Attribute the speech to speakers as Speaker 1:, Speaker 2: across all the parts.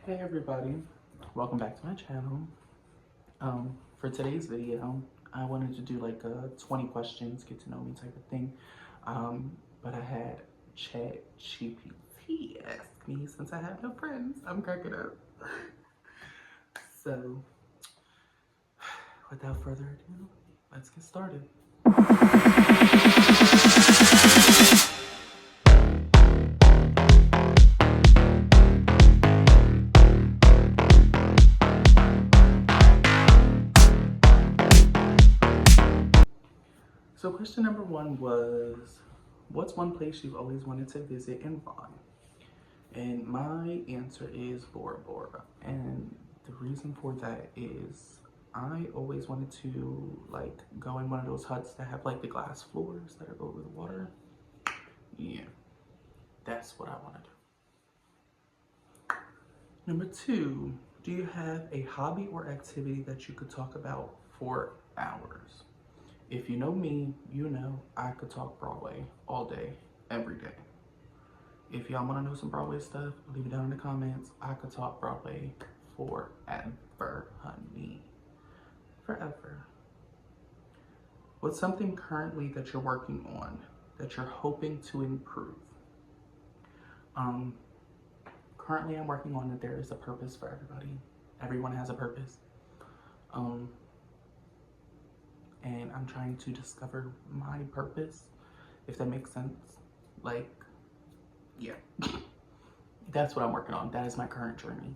Speaker 1: Hey everybody, welcome back to my channel. For today's video, I wanted to do like a 20 questions, get to know me type of thing. But I had ChatGPT ask me since I have no friends. I'm cracking up. So, without further ado, let's get started. So question number one was, what's one place you've always wanted to visit and why? And my answer is Bora Bora. And the reason for that is I always wanted to like go in one of those huts that have like the glass floors that are over the water. Yeah, that's what I want to do. Number two, do you have a hobby or activity that you could talk about for hours? If you know me, you know I could talk Broadway all day, every day. If y'all want to know some Broadway stuff, leave it down in the comments. I could talk Broadway forever, honey. Forever. What's something currently that you're working on that you're hoping to improve? Currently I'm working on that there is a purpose for everybody. Everyone has a purpose. And I'm trying to discover my purpose, if that makes sense. Like, yeah. That's what I'm working on. That is my current journey.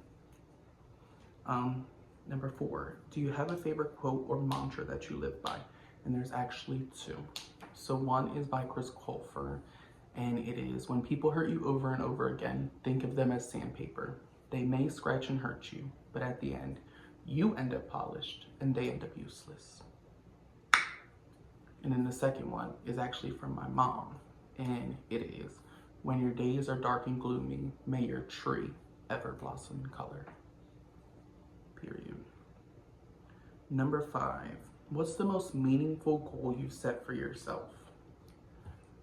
Speaker 1: Number four, do you have a favorite quote or mantra that you live by? And there's actually two. So one is by Chris Colfer, and it is, when people hurt you over and over again, think of them as sandpaper. They may scratch and hurt you, but at the end, you end up polished and they end up useless. And then the second one is actually from my mom, and it is, when your days are dark and gloomy, may your tree ever blossom in color. Period. Number five, what's the most meaningful goal you've set for yourself?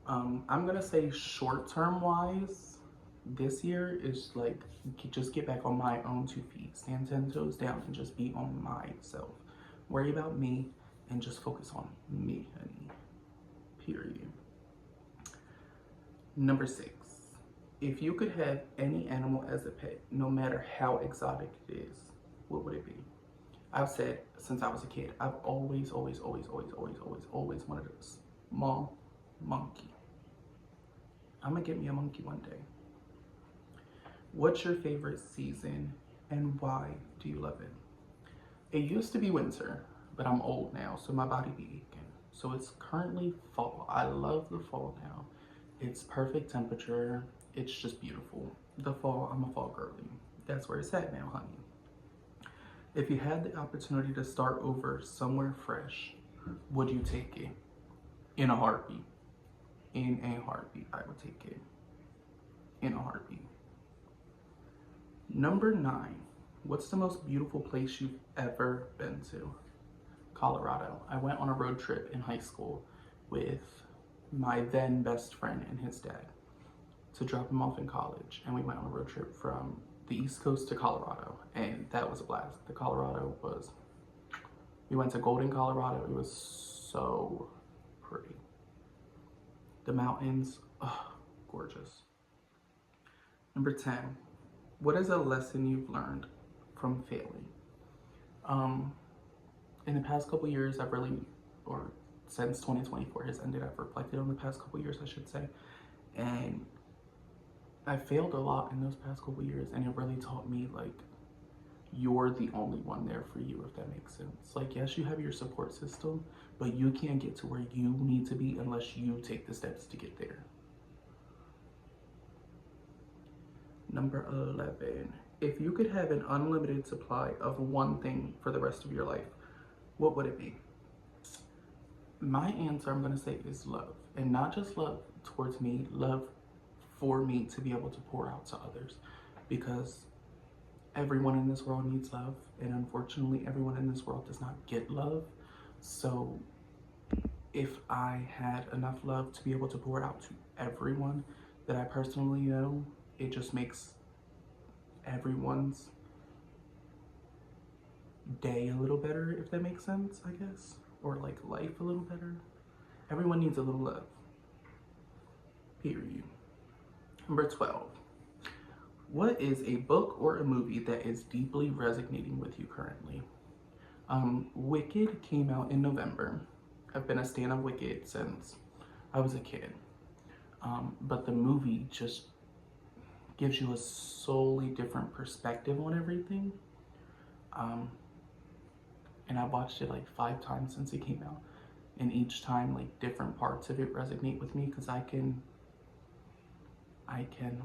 Speaker 1: I'm gonna say short-term wise, this year is like, just get back on my own 2 feet, stand 10 toes down and just be on myself. Worry about me and just focus on me, honey. Period. Number six, if you could have any animal as a pet, no matter how exotic it is, what would it be? I've said since I was a kid, I've always wanted a small monkey. I'm gonna get me a monkey one day. What's your favorite season and why do you love it? It used to be winter, but I'm old now, so my body be aching. So it's currently fall. I love the fall now. It's perfect temperature. It's just beautiful. The fall, I'm a fall girly. That's where it's at now, honey. If you had the opportunity to start over somewhere fresh, would you take it? In a heartbeat. In a heartbeat, I would take it. In a heartbeat. Number nine, what's the most beautiful place you've ever been to? Colorado. I went on a road trip in high school with my then best friend and his dad to drop him off in college, and we went on a road trip from the East Coast to Colorado, and that was a blast. We went to Golden, Colorado. It was so pretty. The mountains, oh, gorgeous. Number 10, what is a lesson you've learned from failing? In the past couple years, since 2024 has ended, I've reflected on the past couple years, I should say, and I failed a lot in those past couple years, and it really taught me, like, you're the only one there for you, if that makes sense. Like, yes, you have your support system, but you can't get to where you need to be unless you take the steps to get there. Number 11, if you could have an unlimited supply of one thing for the rest of your life, what would it be? My answer, I'm gonna say, is love. And not just love towards me, love for me to be able to pour out to others. Because everyone in this world needs love, and unfortunately everyone in this world does not get love. So if I had enough love to be able to pour out to everyone that I personally know, it just makes everyone's day a little better, if that makes sense, I guess. Or like life a little better. Everyone needs a little love. Period. Number 12. What is a book or a movie that is deeply resonating with you currently? Wicked came out in November. I've been a stan of Wicked since I was a kid. But the movie just gives you a solely different perspective on everything. And I watched it like 5 times since it came out. And each time, like, different parts of it resonate with me because I can,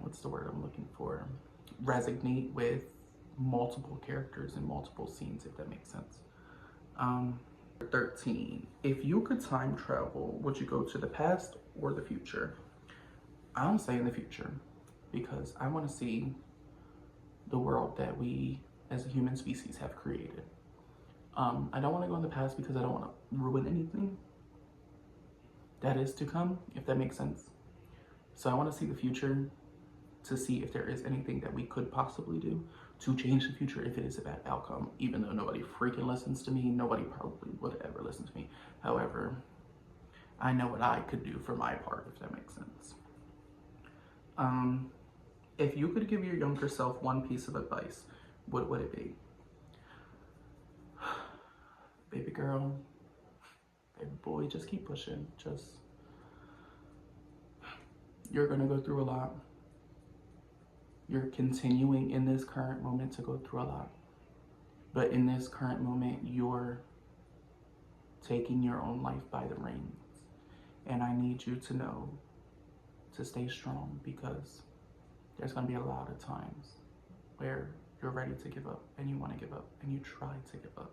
Speaker 1: what's the word I'm looking for? Resonate with multiple characters and multiple scenes, if that makes sense. 13. If you could time travel, would you go to the past or the future? I'm saying the future because I want to see the world that we as a human species have created. I don't want to go in the past because I don't want to ruin anything that is to come, if that makes sense. So I want to see the future to see if there is anything that we could possibly do to change the future if it is a bad outcome, even though nobody freaking listens to me. Nobody probably would ever listen to me. However, I know what I could do for my part, if that makes sense. If you could give your younger self one piece of advice, what would it be? Baby girl, baby boy, just keep pushing. You're gonna go through a lot. You're continuing in this current moment to go through a lot. But in this current moment, you're taking your own life by the reins. And I need you to know to stay strong because there's gonna be a lot of times where you're ready to give up and you wanna give up and you try to give up.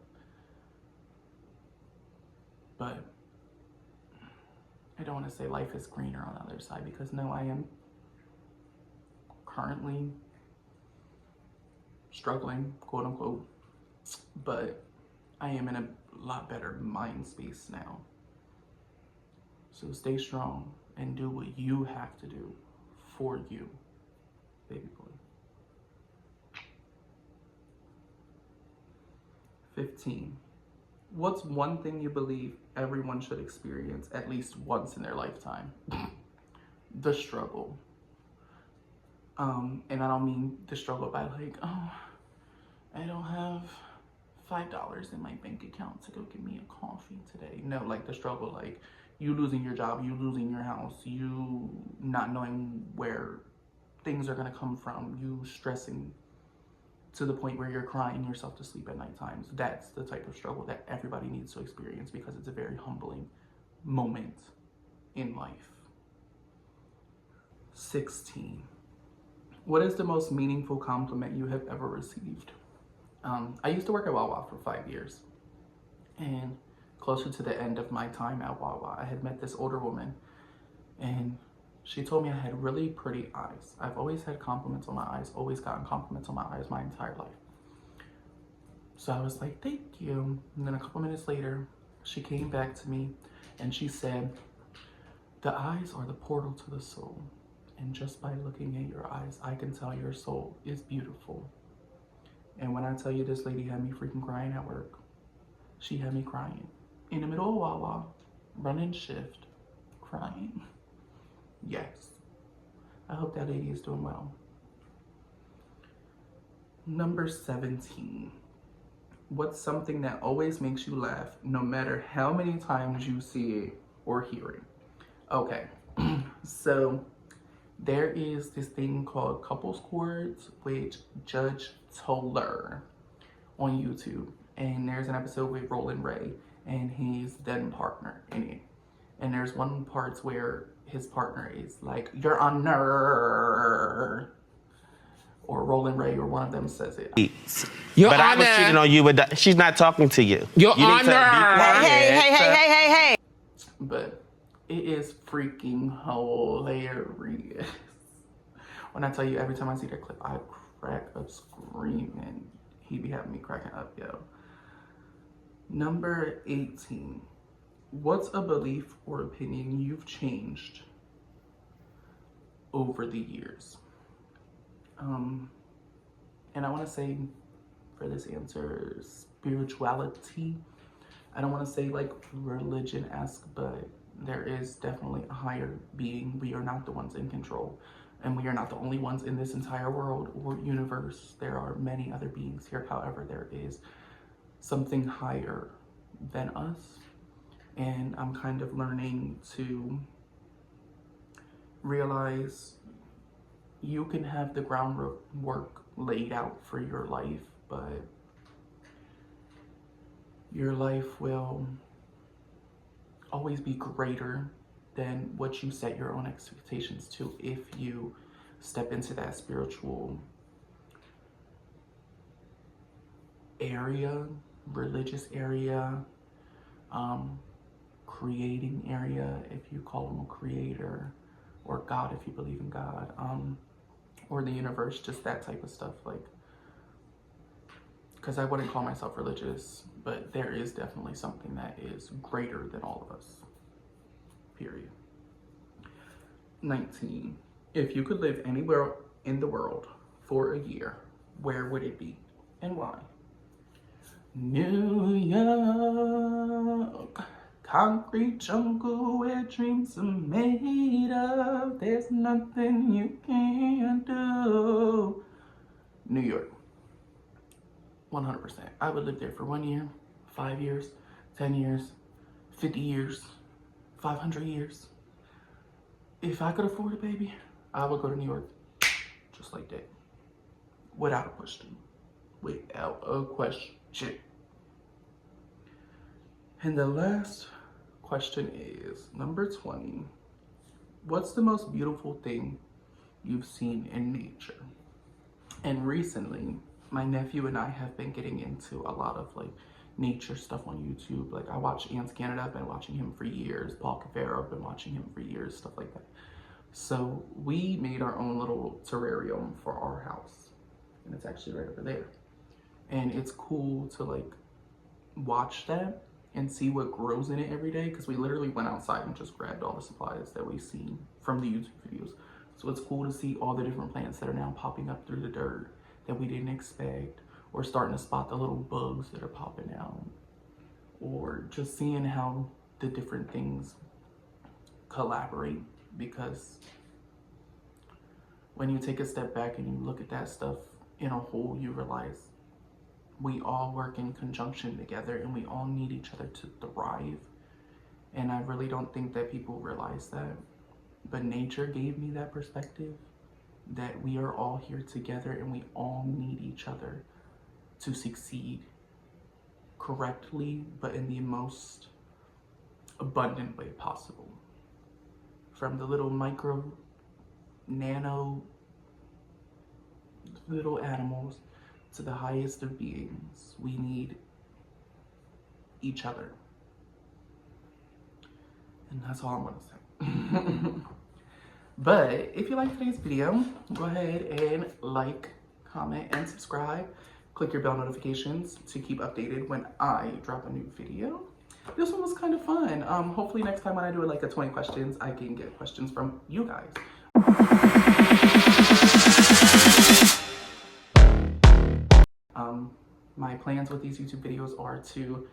Speaker 1: But I don't want to say life is greener on the other side because no, I am currently struggling, quote unquote, but I am in a lot better mind space now. So stay strong and do what you have to do for you, baby boy. 15. What's one thing you believe everyone should experience at least once in their lifetime? The struggle. And I don't mean the struggle by like, oh, I don't have $5 in my bank account to go get me a coffee today. No, like the struggle, like you losing your job, you losing your house, you not knowing where things are gonna come from, you stressing to the point where you're crying yourself to sleep at night times. That's the type of struggle that everybody needs to experience because it's a very humbling moment in life. 16. What is the most meaningful compliment you have ever received? I used to work at Wawa for 5 years. And closer to the end of my time at Wawa, I had met this older woman and she told me I had really pretty eyes. I've always had compliments on my eyes, always gotten compliments on my eyes my entire life. So I was like, thank you. And then a couple minutes later, she came back to me and she said, the eyes are the portal to the soul. And just by looking at your eyes, I can tell your soul is beautiful. And when I tell you this lady had me freaking crying at work, she had me crying. In the middle of Wawa, running shift, crying. Yes. I hope that lady is doing well. Number 17. What's something that always makes you laugh no matter how many times you see it or hear it? Okay, so there is this thing called Couples Chords with Judge Toller on YouTube. And there's an episode with Roland Ray and his then partner in it. And there's one part where his partner is like, Your Honor. Or Roland Ray or one of them says it.
Speaker 2: Your but Honor. I was cheating on you with that. She's not talking to you. Your Honor.
Speaker 1: Hey. But it is freaking hilarious. When I tell you, every time I see that clip, I crack up screaming. He be having me cracking up, yo. Number 18. What's a belief or opinion you've changed over the years? And I want to say for this answer, spirituality. I don't want to say like religion-esque, but there is definitely a higher being. We are not the ones in control, and we are not the only ones in this entire world or universe. There are many other beings here. However, there is something higher than us, and I'm kind of learning to realize you can have the groundwork laid out for your life, but your life will always be greater than what you set your own expectations to if you step into that spiritual area, religious area, creating area, if you call him a creator, or God if you believe in God, or the universe, just that type of stuff. Like, because I wouldn't call myself religious, but there is definitely something that is greater than all of us, period. 19. If you could live anywhere in the world for a year, where would it be and why? New York, concrete jungle where dreams are made of. There's nothing you can't do. New York. 100%. I would live there for 1 year, 5 years, 10 years, 50 years, 500 years. If I could afford it, baby, I would go to New York just like that. Without a question. Without a question. And the last question is number 20. What's the most beautiful thing you've seen in nature? And recently, my nephew and I have been getting into a lot of like nature stuff on YouTube. Like I watch Ants Canada, I've been watching him for years. Paul Cavero, I've been watching him for years, stuff like that. So we made our own little terrarium for our house, and it's actually right over there. And it's cool to like watch that and see what grows in it every day, because we literally went outside and just grabbed all the supplies that we've seen from the YouTube videos. So it's cool to see all the different plants that are now popping up through the dirt that we didn't expect, or starting to spot the little bugs that are popping out, or just seeing how the different things collaborate. Because when you take a step back and you look at that stuff in a whole, you realize we all work in conjunction together and we all need each other to thrive. And I really don't think that people realize that. But nature gave me that perspective, that we are all here together and we all need each other to succeed correctly, but in the most abundant way possible. From the little micro, nano, little animals to the highest of beings, we need each other. And that's all I'm gonna say. But if you like today's video, go ahead and like, comment, and subscribe. Click your bell notifications to keep updated when I drop a new video. This one was kind of fun. Hopefully next time when I do like a 20 questions, I can get questions from you guys. My plans with these YouTube videos are to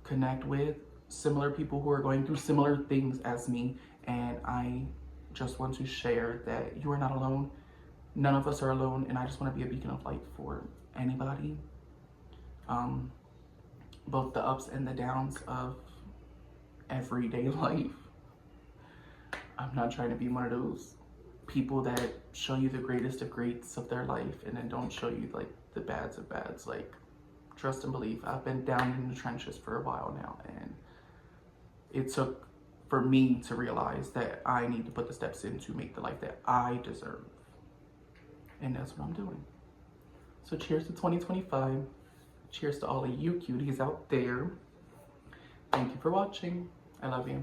Speaker 1: connect with similar people who are going through similar things as me, and I just want to share that you are not alone. None of us are alone, and I just want to be a beacon of light for anybody. Both the ups and the downs of everyday life. I'm not trying to be one of those people that show you the greatest of greats of their life and then don't show you like the bads of bads. Like, trust and believe, I've been down in the trenches for a while now, and it took for me to realize that I need to put the steps in to make the life that I deserve. And that's what I'm doing. So cheers to 2025. Cheers to all of you cuties out there. Thank you for watching. I love you.